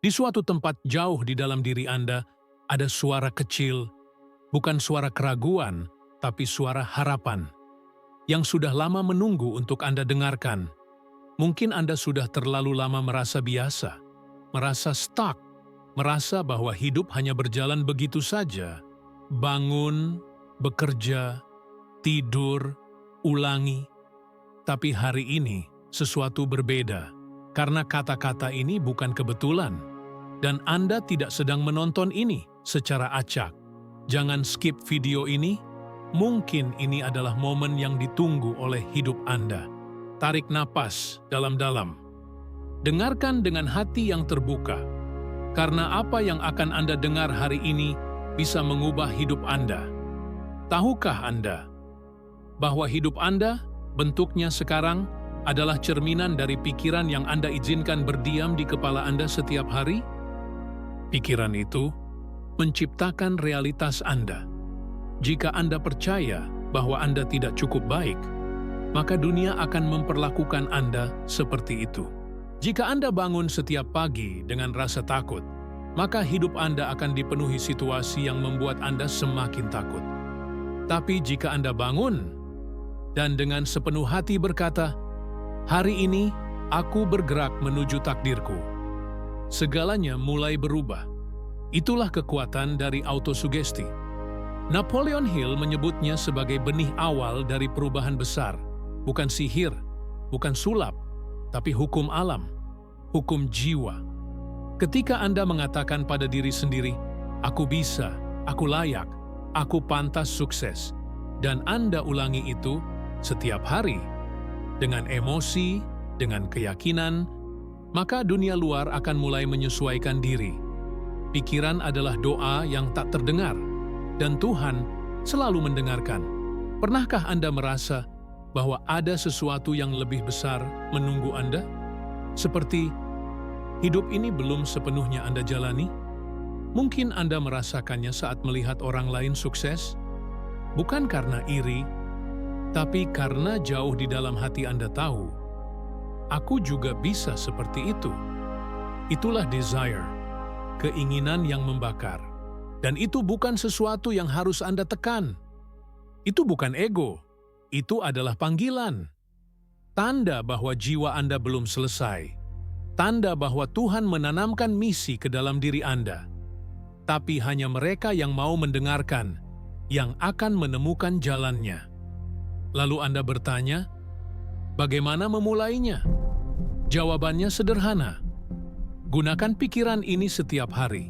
Di suatu tempat jauh di dalam diri Anda, ada suara kecil, bukan suara keraguan, tapi suara harapan, yang sudah lama menunggu untuk Anda dengarkan. Mungkin Anda sudah terlalu lama merasa biasa, merasa stuck, merasa bahwa hidup hanya berjalan begitu saja. Bangun, bekerja, tidur, ulangi. Tapi hari ini, sesuatu berbeda. Karena kata-kata ini bukan kebetulan. Dan Anda tidak sedang menonton ini secara acak. Jangan skip video ini. Mungkin ini adalah momen yang ditunggu oleh hidup Anda. Tarik napas dalam-dalam. Dengarkan dengan hati yang terbuka. Karena apa yang akan Anda dengar hari ini bisa mengubah hidup Anda. Tahukah Anda bahwa hidup Anda bentuknya sekarang adalah cerminan dari pikiran yang Anda izinkan berdiam di kepala Anda setiap hari? Pikiran itu menciptakan realitas Anda. Jika Anda percaya bahwa Anda tidak cukup baik, maka dunia akan memperlakukan Anda seperti itu. Jika Anda bangun setiap pagi dengan rasa takut, maka hidup Anda akan dipenuhi situasi yang membuat Anda semakin takut. Tapi jika Anda bangun dan dengan sepenuh hati berkata, "Hari ini aku bergerak menuju takdirku," segalanya mulai berubah. Itulah kekuatan dari autosugesti. Napoleon Hill menyebutnya sebagai benih awal dari perubahan besar. Bukan sihir, bukan sulap, tapi hukum alam, hukum jiwa. Ketika Anda mengatakan pada diri sendiri, "Aku bisa, aku layak, aku pantas sukses," dan Anda ulangi itu setiap hari, dengan emosi, dengan keyakinan, maka dunia luar akan mulai menyesuaikan diri. Pikiran adalah doa yang tak terdengar, dan Tuhan selalu mendengarkan. Pernahkah Anda merasa bahwa ada sesuatu yang lebih besar menunggu Anda? Seperti hidup ini belum sepenuhnya Anda jalani? Mungkin Anda merasakannya saat melihat orang lain sukses, bukan karena iri, tapi karena jauh di dalam hati Anda tahu, aku juga bisa seperti itu. Itulah desire, keinginan yang membakar. Dan itu bukan sesuatu yang harus Anda tekan. Itu bukan ego, itu adalah panggilan. Tanda bahwa jiwa Anda belum selesai. Tanda bahwa Tuhan menanamkan misi ke dalam diri Anda. Tapi hanya mereka yang mau mendengarkan, yang akan menemukan jalannya. Lalu Anda bertanya, bagaimana memulainya? Jawabannya sederhana. Gunakan pikiran ini setiap hari.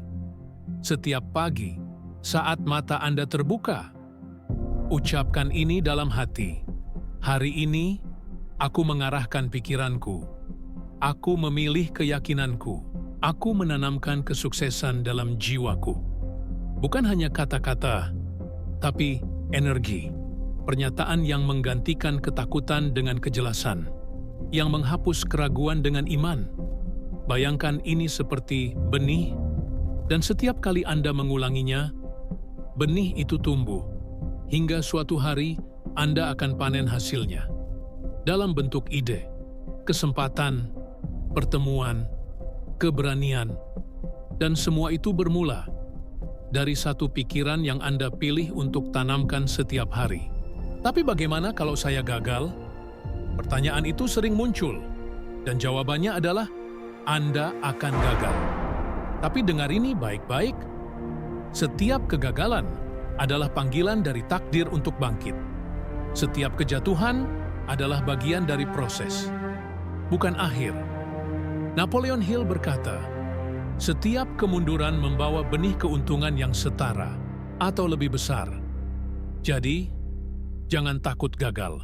Setiap pagi, saat mata Anda terbuka. Ucapkan ini dalam hati. Hari ini, aku mengarahkan pikiranku. Aku memilih keyakinanku. Aku menanamkan kesuksesan dalam jiwaku. Bukan hanya kata-kata, tapi energi. Pernyataan yang menggantikan ketakutan dengan kejelasan, yang menghapus keraguan dengan iman. Bayangkan ini seperti benih, dan setiap kali Anda mengulanginya, benih itu tumbuh, hingga suatu hari Anda akan panen hasilnya. Dalam bentuk ide, kesempatan, pertemuan, keberanian, dan semua itu bermula dari satu pikiran yang Anda pilih untuk tanamkan setiap hari. Tapi bagaimana kalau saya gagal? Pertanyaan itu sering muncul, dan jawabannya adalah Anda akan gagal. Tapi dengar ini baik-baik. Setiap kegagalan adalah panggilan dari takdir untuk bangkit. Setiap kejatuhan adalah bagian dari proses, bukan akhir. Napoleon Hill berkata, setiap kemunduran membawa benih keuntungan yang setara atau lebih besar. Jadi, jangan takut gagal.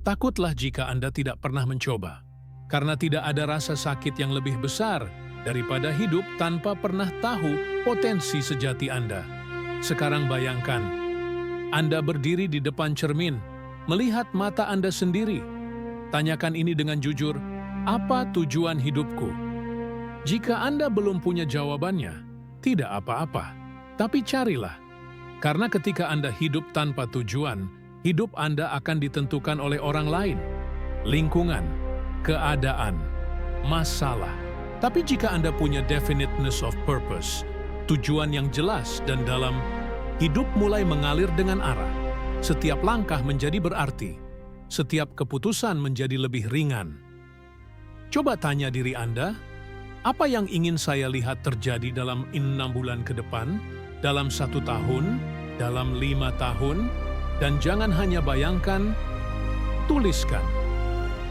Takutlah jika Anda tidak pernah mencoba, karena tidak ada rasa sakit yang lebih besar daripada hidup tanpa pernah tahu potensi sejati Anda. Sekarang bayangkan, Anda berdiri di depan cermin, melihat mata Anda sendiri. Tanyakan ini dengan jujur, apa tujuan hidupku? Jika Anda belum punya jawabannya, tidak apa-apa, tapi carilah. Karena ketika Anda hidup tanpa tujuan, hidup Anda akan ditentukan oleh orang lain, lingkungan, keadaan, masalah, Tapi jika Anda punya definiteness of purpose, tujuan yang jelas dan dalam, hidup mulai mengalir dengan arah. Setiap langkah menjadi berarti. Setiap keputusan menjadi lebih ringan. Coba tanya diri Anda, apa yang ingin saya lihat terjadi dalam 6 bulan ke depan, dalam 1 tahun, dalam 5 tahun, dan jangan hanya bayangkan, tuliskan.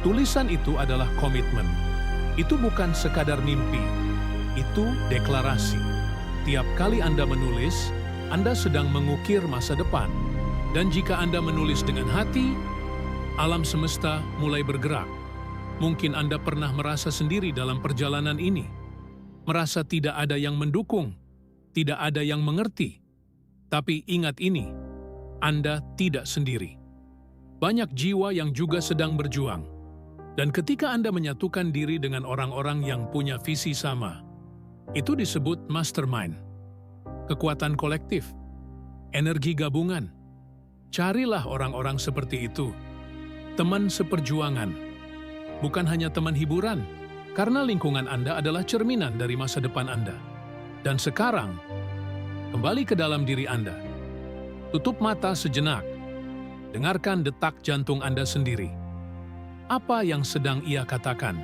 Tulisan itu adalah komitmen. Itu bukan sekadar mimpi, itu deklarasi. Tiap kali Anda menulis, Anda sedang mengukir masa depan. Dan jika Anda menulis dengan hati, alam semesta mulai bergerak. Mungkin Anda pernah merasa sendiri dalam perjalanan ini. Merasa tidak ada yang mendukung, tidak ada yang mengerti. Tapi ingat ini, Anda tidak sendiri. Banyak jiwa yang juga sedang berjuang. Dan ketika Anda menyatukan diri dengan orang-orang yang punya visi sama, itu disebut mastermind. Kekuatan kolektif, energi gabungan. Carilah orang-orang seperti itu. Teman seperjuangan. Bukan hanya teman hiburan, karena lingkungan Anda adalah cerminan dari masa depan Anda. Dan sekarang, kembali ke dalam diri Anda. Tutup mata sejenak. Dengarkan detak jantung Anda sendiri. Apa yang sedang ia katakan?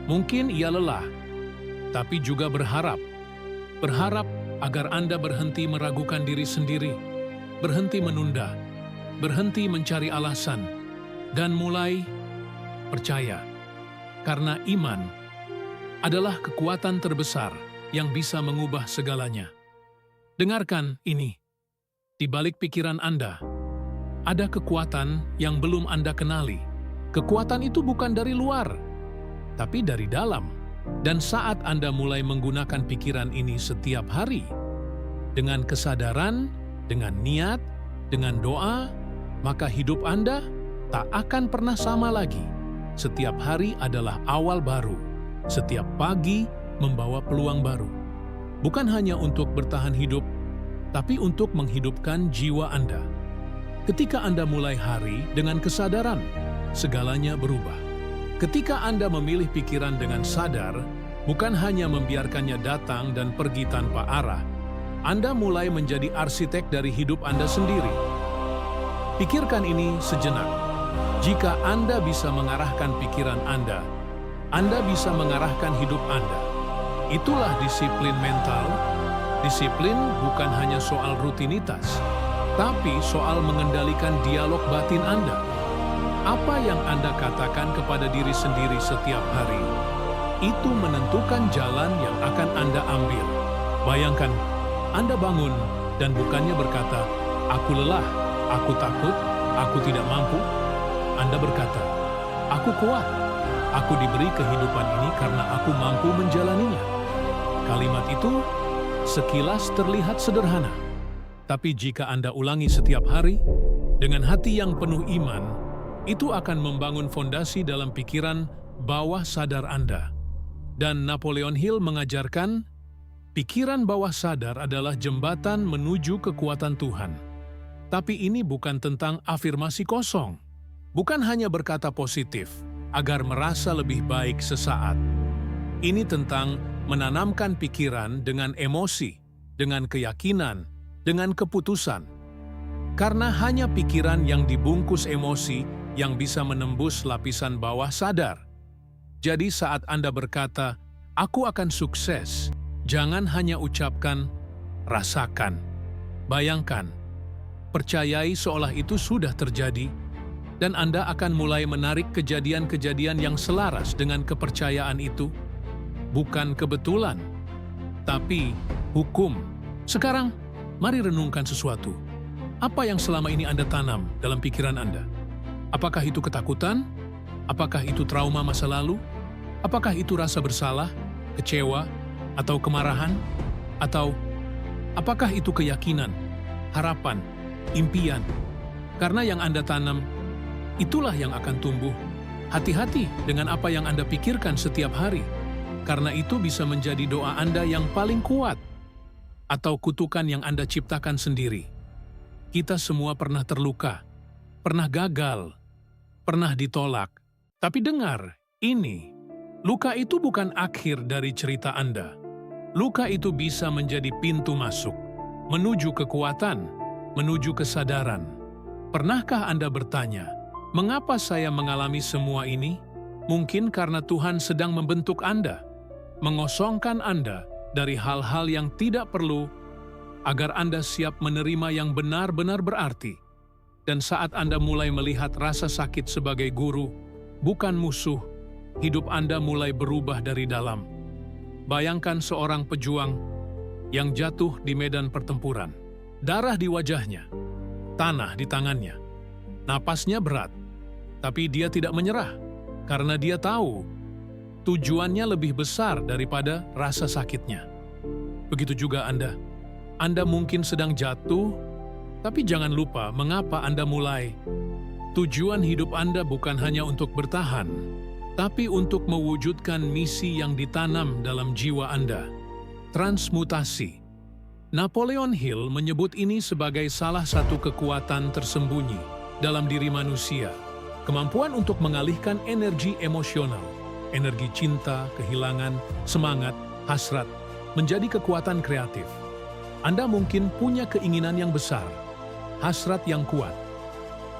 Mungkin ia lelah, tapi juga berharap. Berharap agar Anda berhenti meragukan diri sendiri, berhenti menunda, berhenti mencari alasan, dan mulai percaya. Karena iman adalah kekuatan terbesar yang bisa mengubah segalanya. Dengarkan ini. Di balik pikiran Anda, ada kekuatan yang belum Anda kenali. Kekuatan itu bukan dari luar, tapi dari dalam. Dan saat Anda mulai menggunakan pikiran ini setiap hari, dengan kesadaran, dengan niat, dengan doa, maka hidup Anda tak akan pernah sama lagi. Setiap hari adalah awal baru. Setiap pagi membawa peluang baru. Bukan hanya untuk bertahan hidup, tapi untuk menghidupkan jiwa Anda. Ketika Anda mulai hari dengan kesadaran, segalanya berubah. Ketika Anda memilih pikiran dengan sadar, bukan hanya membiarkannya datang dan pergi tanpa arah, Anda mulai menjadi arsitek dari hidup Anda sendiri. Pikirkan ini sejenak. Jika Anda bisa mengarahkan pikiran Anda bisa mengarahkan hidup Anda. Itulah disiplin mental. Disiplin bukan hanya soal rutinitas, tapi soal mengendalikan dialog batin Anda. Apa yang Anda katakan kepada diri sendiri setiap hari, itu menentukan jalan yang akan Anda ambil. Bayangkan, Anda bangun dan bukannya berkata, "Aku lelah, aku takut, aku tidak mampu." Anda berkata, "Aku kuat, aku diberi kehidupan ini karena aku mampu menjalaninya." Kalimat itu sekilas terlihat sederhana. Tapi jika Anda ulangi setiap hari, dengan hati yang penuh iman, itu akan membangun fondasi dalam pikiran bawah sadar Anda. Dan Napoleon Hill mengajarkan, pikiran bawah sadar adalah jembatan menuju kekuatan Tuhan. Tapi ini bukan tentang afirmasi kosong. Bukan hanya berkata positif, agar merasa lebih baik sesaat. Ini tentang menanamkan pikiran dengan emosi, dengan keyakinan, dengan keputusan. Karena hanya pikiran yang dibungkus emosi yang bisa menembus lapisan bawah sadar. Jadi saat Anda berkata, "Aku akan sukses," jangan hanya ucapkan, rasakan. Bayangkan, percayai seolah itu sudah terjadi, dan Anda akan mulai menarik kejadian-kejadian yang selaras dengan kepercayaan itu. Bukan kebetulan, tapi hukum. Sekarang, mari renungkan sesuatu. Apa yang selama ini Anda tanam dalam pikiran Anda? Apakah itu ketakutan? Apakah itu trauma masa lalu? Apakah itu rasa bersalah, kecewa, atau kemarahan? Atau apakah itu keyakinan, harapan, impian? Karena yang Anda tanam, itulah yang akan tumbuh. Hati-hati dengan apa yang Anda pikirkan setiap hari, karena itu bisa menjadi doa Anda yang paling kuat, atau kutukan yang Anda ciptakan sendiri. Kita semua pernah terluka, pernah gagal, pernah ditolak. Tapi dengar, ini, Luka itu bukan akhir dari cerita Anda. Luka itu bisa menjadi pintu masuk, menuju kekuatan, menuju kesadaran. Pernahkah Anda bertanya, mengapa saya mengalami semua ini? Mungkin karena Tuhan sedang membentuk Anda, mengosongkan Anda dari hal-hal yang tidak perlu, agar Anda siap menerima yang benar-benar berarti. Dan saat Anda mulai melihat rasa sakit sebagai guru, bukan musuh, hidup Anda mulai berubah dari dalam. Bayangkan seorang pejuang yang jatuh di medan pertempuran. Darah di wajahnya, tanah di tangannya, napasnya berat. Tapi dia tidak menyerah, karena dia tahu tujuannya lebih besar daripada rasa sakitnya. Begitu juga Anda. Anda mungkin sedang jatuh, tapi jangan lupa mengapa Anda mulai. Tujuan hidup Anda bukan hanya untuk bertahan, tapi untuk mewujudkan misi yang ditanam dalam jiwa Anda. Transmutasi. Napoleon Hill menyebut ini sebagai salah satu kekuatan tersembunyi dalam diri manusia. Kemampuan untuk mengalihkan energi emosional, energi cinta, kehilangan, semangat, hasrat, menjadi kekuatan kreatif. Anda mungkin punya keinginan yang besar, hasrat yang kuat.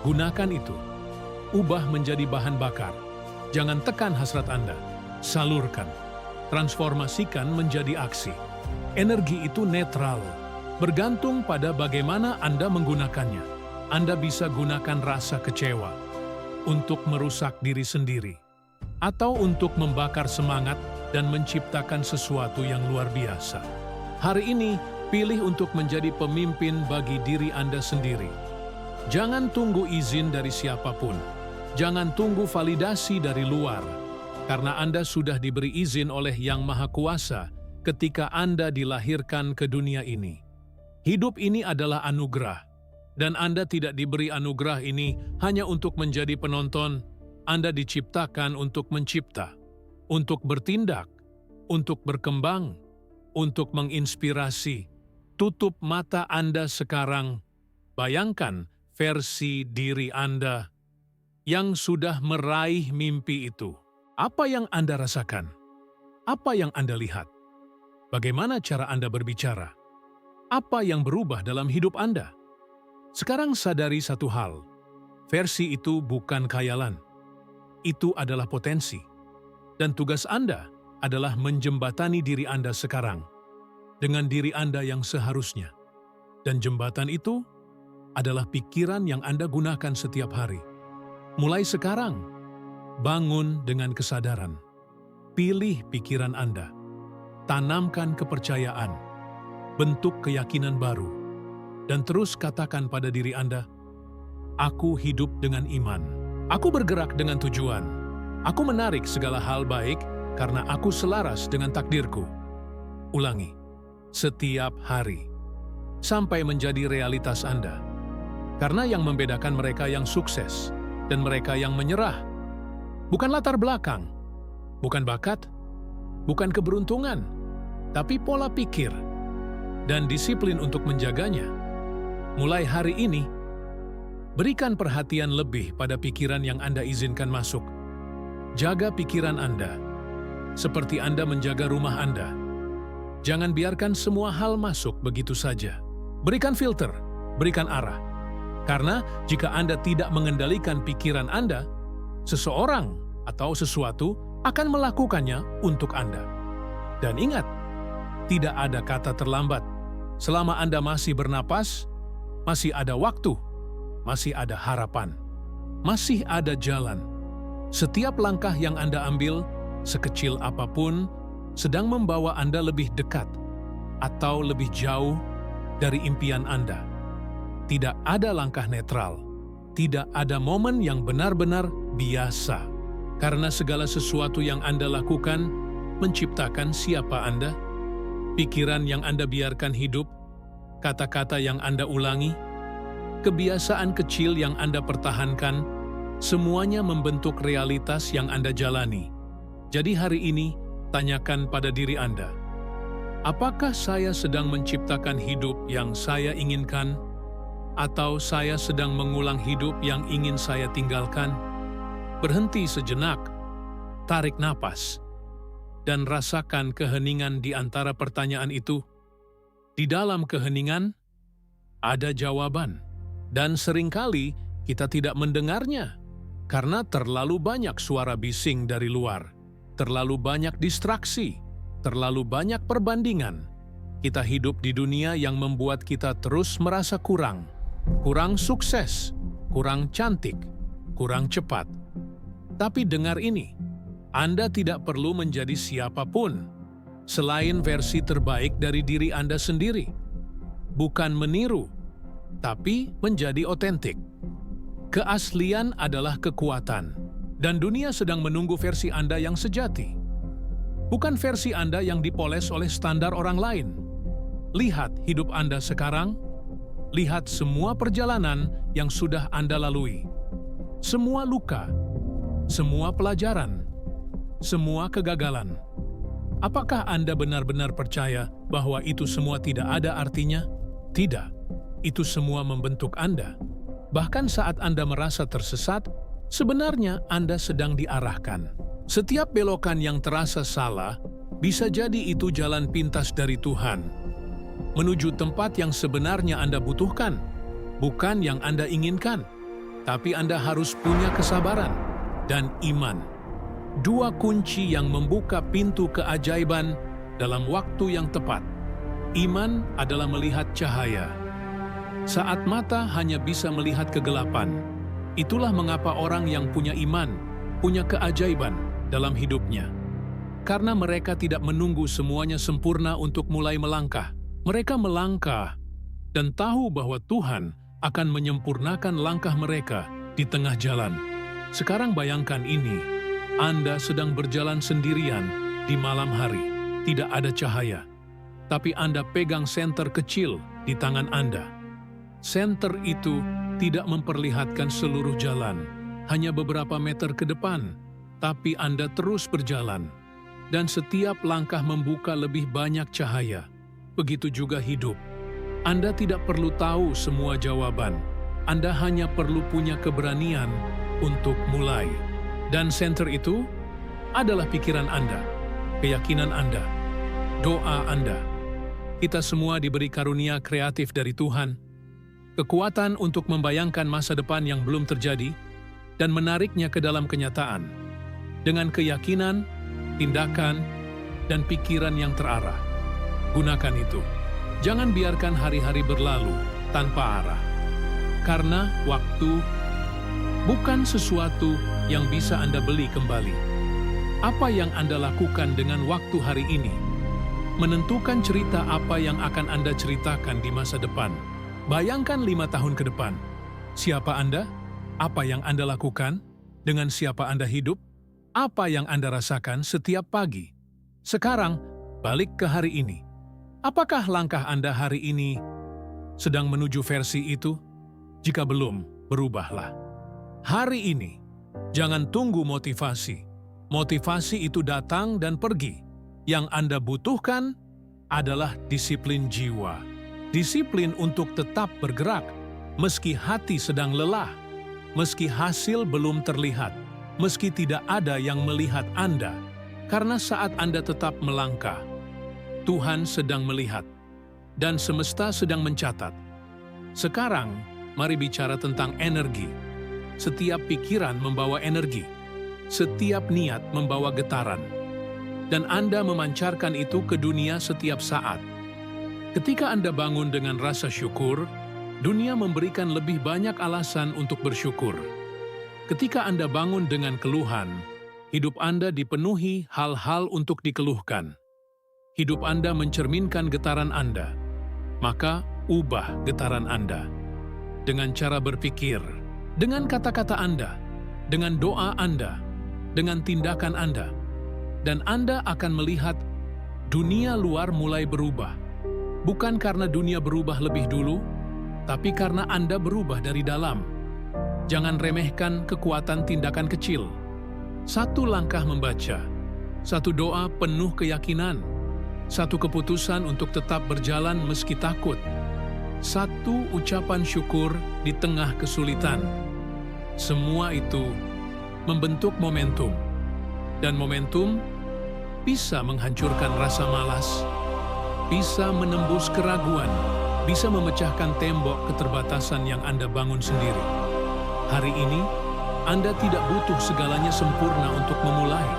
Gunakan itu. Ubah menjadi bahan bakar. Jangan tekan hasrat Anda, salurkan, transformasikan menjadi aksi. Energi itu netral, bergantung pada bagaimana Anda menggunakannya. Anda bisa gunakan rasa kecewa untuk merusak diri sendiri, atau untuk membakar semangat dan menciptakan sesuatu yang luar biasa. Hari ini, pilih untuk menjadi pemimpin bagi diri Anda sendiri. Jangan tunggu izin dari siapapun. Jangan tunggu validasi dari luar, karena Anda sudah diberi izin oleh Yang Maha Kuasa ketika Anda dilahirkan ke dunia ini. Hidup ini adalah anugerah, dan Anda tidak diberi anugerah ini hanya untuk menjadi penonton. Anda diciptakan untuk mencipta, untuk bertindak, untuk berkembang, untuk menginspirasi. Tutup mata Anda sekarang. Bayangkan versi diri Anda yang sudah meraih mimpi itu. Apa yang Anda rasakan? Apa yang Anda lihat? Bagaimana cara Anda berbicara? Apa yang berubah dalam hidup Anda? Sekarang sadari satu hal, versi itu bukan khayalan. Itu adalah potensi. Dan tugas Anda adalah menjembatani diri Anda sekarang dengan diri Anda yang seharusnya. Dan jembatan itu adalah pikiran yang Anda gunakan setiap hari. Mulai sekarang, bangun dengan kesadaran. Pilih pikiran Anda. Tanamkan kepercayaan. Bentuk keyakinan baru. Dan terus katakan pada diri Anda, aku hidup dengan iman. Aku bergerak dengan tujuan. Aku menarik segala hal baik karena aku selaras dengan takdirku. Ulangi, setiap hari, sampai menjadi realitas Anda. Karena yang membedakan mereka yang sukses dan mereka yang menyerah bukan latar belakang, bukan bakat, bukan keberuntungan, tapi pola pikir dan disiplin untuk menjaganya. Mulai hari ini, berikan perhatian lebih pada pikiran yang Anda izinkan masuk. Jaga pikiran Anda, seperti Anda menjaga rumah Anda. Jangan biarkan semua hal masuk begitu saja. Berikan filter, berikan arah. Karena jika Anda tidak mengendalikan pikiran Anda, seseorang atau sesuatu akan melakukannya untuk Anda. Dan ingat, tidak ada kata terlambat. Selama Anda masih bernapas, masih ada waktu, masih ada harapan, masih ada jalan. Setiap langkah yang Anda ambil, sekecil apapun, sedang membawa Anda lebih dekat atau lebih jauh dari impian Anda. Tidak ada langkah netral, tidak ada momen yang benar-benar biasa, karena segala sesuatu yang Anda lakukan menciptakan siapa Anda, pikiran yang Anda biarkan hidup, kata-kata yang Anda ulangi, kebiasaan kecil yang Anda pertahankan, semuanya membentuk realitas yang Anda jalani. Jadi hari ini, tanyakan pada diri Anda, apakah saya sedang menciptakan hidup yang saya inginkan? Atau saya sedang mengulang hidup yang ingin saya tinggalkan? Berhenti sejenak, tarik napas, dan rasakan keheningan di antara pertanyaan itu. Di dalam keheningan ada jawaban, dan seringkali kita tidak mendengarnya karena terlalu banyak suara bising dari luar, terlalu banyak distraksi, terlalu banyak perbandingan. Kita hidup di dunia yang membuat kita terus merasa kurang sukses, kurang cantik, kurang cepat. Tapi dengar ini, Anda tidak perlu menjadi siapapun selain versi terbaik dari diri Anda sendiri. Bukan meniru, tapi menjadi otentik. Keaslian adalah kekuatan, dan dunia sedang menunggu versi Anda yang sejati. Bukan versi Anda yang dipoles oleh standar orang lain. Lihat hidup Anda sekarang, lihat semua perjalanan yang sudah Anda lalui. Semua luka, semua pelajaran, semua kegagalan. Apakah Anda benar-benar percaya bahwa itu semua tidak ada artinya? Tidak. Itu semua membentuk Anda. Bahkan saat Anda merasa tersesat, sebenarnya Anda sedang diarahkan. Setiap belokan yang terasa salah, bisa jadi itu jalan pintas dari Tuhan menuju tempat yang sebenarnya Anda butuhkan, bukan yang Anda inginkan. Tapi Anda harus punya kesabaran dan iman. Dua kunci yang membuka pintu keajaiban dalam waktu yang tepat. Iman adalah melihat cahaya. Saat mata hanya bisa melihat kegelapan, itulah mengapa orang yang punya iman, punya keajaiban dalam hidupnya. Karena mereka tidak menunggu semuanya sempurna untuk mulai melangkah. Mereka melangkah dan tahu bahwa Tuhan akan menyempurnakan langkah mereka di tengah jalan. Sekarang bayangkan ini, Anda sedang berjalan sendirian di malam hari, tidak ada cahaya. Tapi Anda pegang senter kecil di tangan Anda. Senter itu tidak memperlihatkan seluruh jalan, hanya beberapa meter ke depan, tapi Anda terus berjalan. Dan setiap langkah membuka lebih banyak cahaya. Begitu juga hidup. Anda tidak perlu tahu semua jawaban. Anda hanya perlu punya keberanian untuk mulai. Dan senter itu adalah pikiran Anda, keyakinan Anda, doa Anda. Kita semua diberi karunia kreatif dari Tuhan, kekuatan untuk membayangkan masa depan yang belum terjadi dan menariknya ke dalam kenyataan. Dengan keyakinan, tindakan, dan pikiran yang terarah. Gunakan itu. Jangan biarkan hari-hari berlalu tanpa arah. Karena waktu bukan sesuatu yang bisa Anda beli kembali. Apa yang Anda lakukan dengan waktu hari ini menentukan cerita apa yang akan Anda ceritakan di masa depan. Bayangkan 5 tahun ke depan. Siapa Anda? Apa yang Anda lakukan? Dengan siapa Anda hidup? Apa yang Anda rasakan setiap pagi? Sekarang, balik ke hari ini. Apakah langkah Anda hari ini sedang menuju versi itu? Jika belum, berubahlah. Hari ini, jangan tunggu motivasi. Motivasi itu datang dan pergi. Yang Anda butuhkan adalah disiplin jiwa. Disiplin untuk tetap bergerak, meski hati sedang lelah, meski hasil belum terlihat, meski tidak ada yang melihat Anda. Karena saat Anda tetap melangkah, Tuhan sedang melihat, dan semesta sedang mencatat. Sekarang, mari bicara tentang energi. Setiap pikiran membawa energi. Setiap niat membawa getaran. Dan Anda memancarkan itu ke dunia setiap saat. Ketika Anda bangun dengan rasa syukur, dunia memberikan lebih banyak alasan untuk bersyukur. Ketika Anda bangun dengan keluhan, hidup Anda dipenuhi hal-hal untuk dikeluhkan. Hidup Anda mencerminkan getaran Anda, maka ubah getaran Anda. Dengan cara berpikir, dengan kata-kata Anda, dengan doa Anda, dengan tindakan Anda. Dan Anda akan melihat dunia luar mulai berubah. Bukan karena dunia berubah lebih dulu, tapi karena Anda berubah dari dalam. Jangan remehkan kekuatan tindakan kecil. Satu langkah membaca, satu doa penuh keyakinan, satu keputusan untuk tetap berjalan meski takut, satu ucapan syukur di tengah kesulitan. Semua itu membentuk momentum. Dan momentum bisa menghancurkan rasa malas, bisa menembus keraguan, bisa memecahkan tembok keterbatasan yang Anda bangun sendiri. Hari ini, Anda tidak butuh segalanya sempurna untuk memulai.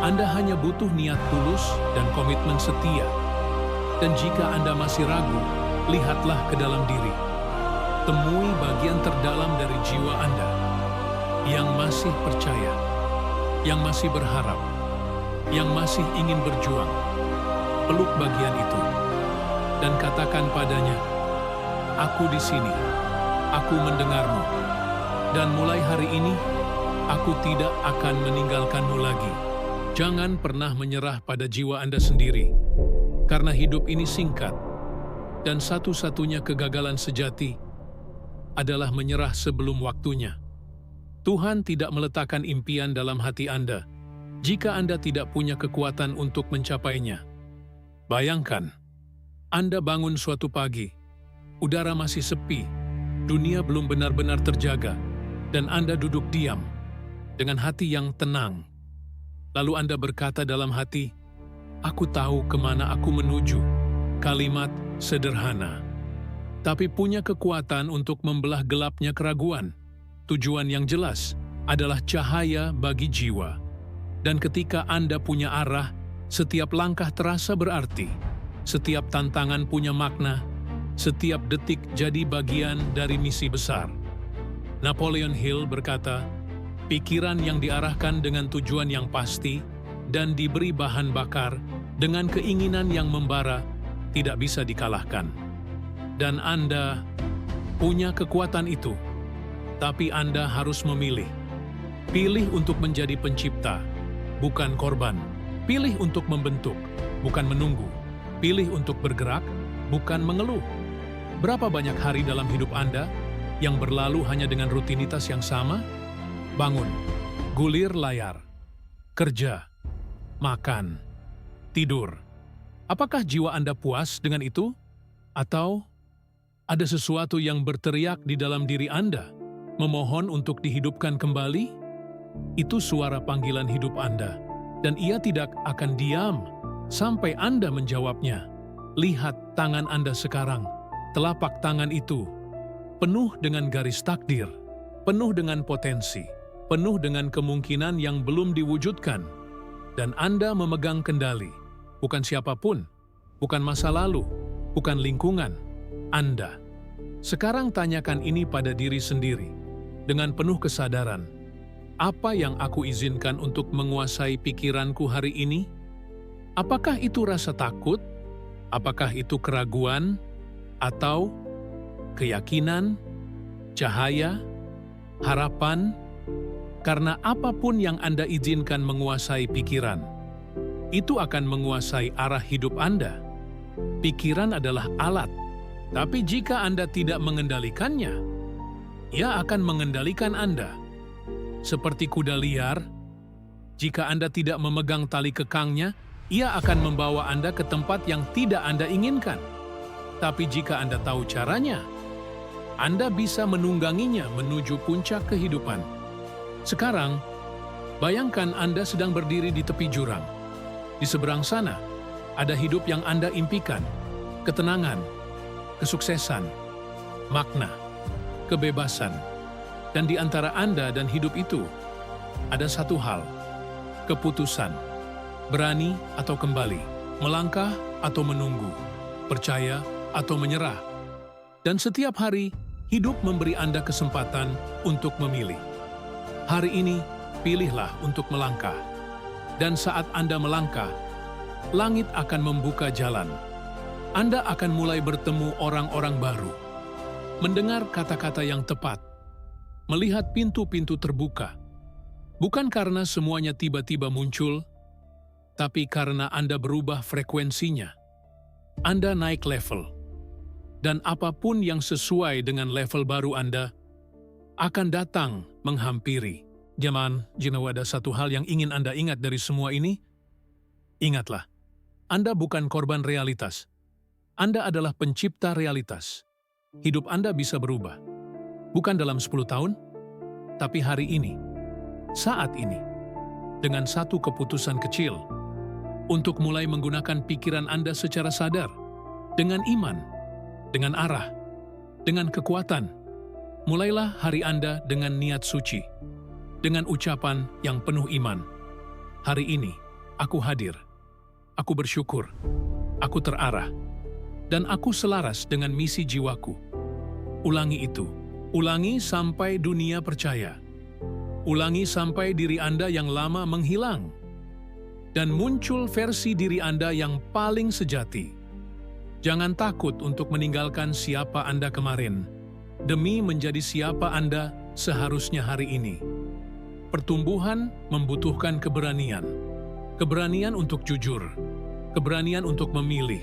Anda hanya butuh niat tulus dan komitmen setia. Dan jika Anda masih ragu, lihatlah ke dalam diri. Temui bagian terdalam dari jiwa Anda yang masih percaya, yang masih berharap, yang masih ingin berjuang. Peluk bagian itu dan katakan padanya, "Aku di sini, aku mendengarmu, dan mulai hari ini, aku tidak akan meninggalkanmu lagi." Jangan pernah menyerah pada jiwa Anda sendiri, karena hidup ini singkat, dan satu-satunya kegagalan sejati adalah menyerah sebelum waktunya. Tuhan tidak meletakkan impian dalam hati Anda jika Anda tidak punya kekuatan untuk mencapainya. Bayangkan, Anda bangun suatu pagi, udara masih sepi, dunia belum benar-benar terjaga, dan Anda duduk diam dengan hati yang tenang. Lalu Anda berkata dalam hati, "Aku tahu kemana aku menuju." Kalimat sederhana, tapi punya kekuatan untuk membelah gelapnya keraguan. Tujuan yang jelas adalah cahaya bagi jiwa. Dan ketika Anda punya arah, setiap langkah terasa berarti, setiap tantangan punya makna, setiap detik jadi bagian dari misi besar. Napoleon Hill berkata, "Pikiran yang diarahkan dengan tujuan yang pasti dan diberi bahan bakar dengan keinginan yang membara tidak bisa dikalahkan." Dan Anda punya kekuatan itu, tapi Anda harus memilih. Pilih untuk menjadi pencipta, bukan korban. Pilih untuk membentuk, bukan menunggu. Pilih untuk bergerak, bukan mengeluh. Berapa banyak hari dalam hidup Anda yang berlalu hanya dengan rutinitas yang sama? Bangun, gulir layar, kerja, makan, tidur. Apakah jiwa Anda puas dengan itu? Atau ada sesuatu yang berteriak di dalam diri Anda, memohon untuk dihidupkan kembali? Itu suara panggilan hidup Anda, dan ia tidak akan diam sampai Anda menjawabnya. Lihat tangan Anda sekarang, telapak tangan itu, penuh dengan garis takdir, penuh dengan potensi, penuh dengan kemungkinan yang belum diwujudkan. Dan Anda memegang kendali, bukan siapapun, bukan masa lalu, bukan lingkungan, Anda. Sekarang tanyakan ini pada diri sendiri, dengan penuh kesadaran. Apa yang aku izinkan untuk menguasai pikiranku hari ini? Apakah itu rasa takut? Apakah itu keraguan? Atau keyakinan, cahaya, harapan? Karena apapun yang Anda izinkan menguasai pikiran, itu akan menguasai arah hidup Anda. Pikiran adalah alat, tapi jika Anda tidak mengendalikannya, ia akan mengendalikan Anda. Seperti kuda liar, jika Anda tidak memegang tali kekangnya, ia akan membawa Anda ke tempat yang tidak Anda inginkan. Tapi jika Anda tahu caranya, Anda bisa menungganginya menuju puncak kehidupan. Sekarang, bayangkan Anda sedang berdiri di tepi jurang. Di seberang sana, ada hidup yang Anda impikan, ketenangan, kesuksesan, makna, kebebasan. Dan di antara Anda dan hidup itu, ada satu hal, keputusan, berani atau kembali, melangkah atau menunggu, percaya atau menyerah. Dan setiap hari, hidup memberi Anda kesempatan untuk memilih. Hari ini, pilihlah untuk melangkah. Dan saat Anda melangkah, langit akan membuka jalan. Anda akan mulai bertemu orang-orang baru, mendengar kata-kata yang tepat, melihat pintu-pintu terbuka. Bukan karena semuanya tiba-tiba muncul, tapi karena Anda berubah frekuensinya. Anda naik level. Dan apapun yang sesuai dengan level baru Anda akan datang menghampiri. Jika ada satu hal yang ingin Anda ingat dari semua ini, ingatlah, Anda bukan korban realitas. Anda adalah pencipta realitas. Hidup Anda bisa berubah. Bukan dalam 10 tahun, tapi hari ini, saat ini, dengan satu keputusan kecil, untuk mulai menggunakan pikiran Anda secara sadar, dengan iman, dengan arah, dengan kekuatan. Mulailah hari Anda dengan niat suci, dengan ucapan yang penuh iman. Hari ini, aku hadir, aku bersyukur, aku terarah, dan aku selaras dengan misi jiwaku. Ulangi itu, ulangi sampai dunia percaya. Ulangi sampai diri Anda yang lama menghilang, dan muncul versi diri Anda yang paling sejati. Jangan takut untuk meninggalkan siapa Anda kemarin, demi menjadi siapa Anda seharusnya hari ini. Pertumbuhan membutuhkan keberanian. Keberanian untuk jujur, keberanian untuk memilih,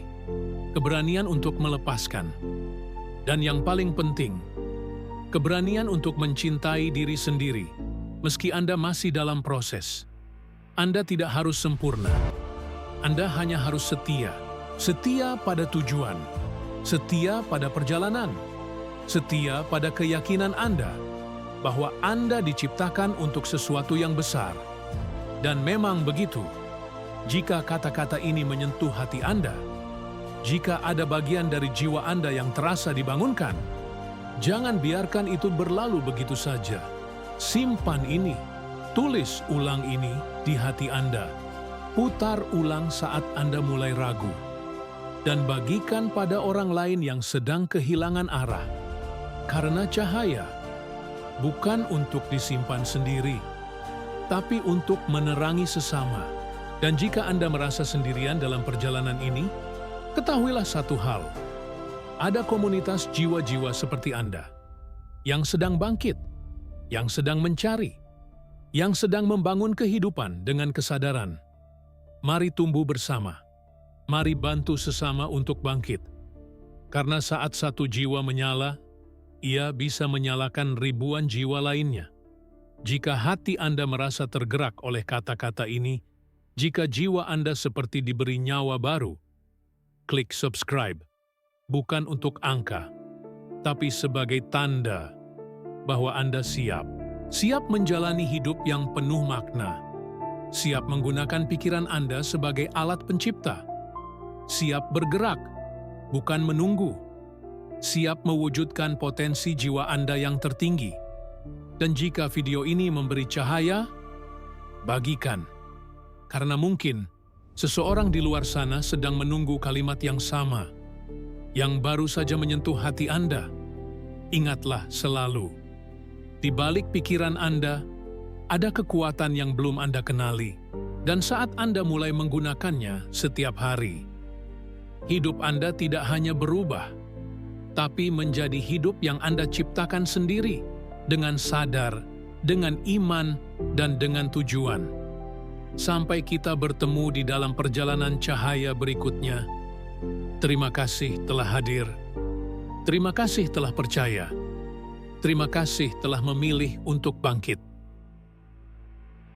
keberanian untuk melepaskan. Dan yang paling penting, keberanian untuk mencintai diri sendiri, meski Anda masih dalam proses. Anda tidak harus sempurna. Anda hanya harus setia. Setia pada tujuan. Setia pada perjalanan. Setia pada keyakinan Anda bahwa Anda diciptakan untuk sesuatu yang besar. Dan memang begitu. Jika kata-kata ini menyentuh hati Anda, jika ada bagian dari jiwa Anda yang terasa dibangunkan, jangan biarkan itu berlalu begitu saja. Simpan ini. Tulis ulang ini di hati Anda. Putar ulang saat Anda mulai ragu. Dan bagikan pada orang lain yang sedang kehilangan arah. Karena cahaya bukan untuk disimpan sendiri, tapi untuk menerangi sesama. Dan jika Anda merasa sendirian dalam perjalanan ini, ketahuilah satu hal. Ada komunitas jiwa-jiwa seperti Anda yang sedang bangkit, yang sedang mencari, yang sedang membangun kehidupan dengan kesadaran. Mari tumbuh bersama. Mari bantu sesama untuk bangkit. Karena saat satu jiwa menyala, ia bisa menyalakan ribuan jiwa lainnya. Jika hati Anda merasa tergerak oleh kata-kata ini, jika jiwa Anda seperti diberi nyawa baru, klik subscribe. Bukan untuk angka, tapi sebagai tanda bahwa Anda siap. Siap menjalani hidup yang penuh makna. Siap menggunakan pikiran Anda sebagai alat pencipta. Siap bergerak, bukan menunggu. Siap mewujudkan potensi jiwa Anda yang tertinggi. Dan jika video ini memberi cahaya, bagikan. Karena mungkin seseorang di luar sana sedang menunggu kalimat yang sama, yang baru saja menyentuh hati Anda. Ingatlah selalu, di balik pikiran Anda, ada kekuatan yang belum Anda kenali. Dan saat Anda mulai menggunakannya setiap hari, hidup Anda tidak hanya berubah, tapi menjadi hidup yang Anda ciptakan sendiri, dengan sadar, dengan iman, dan dengan tujuan. Sampai kita bertemu di dalam perjalanan cahaya berikutnya. Terima kasih telah hadir. Terima kasih telah percaya. Terima kasih telah memilih untuk bangkit.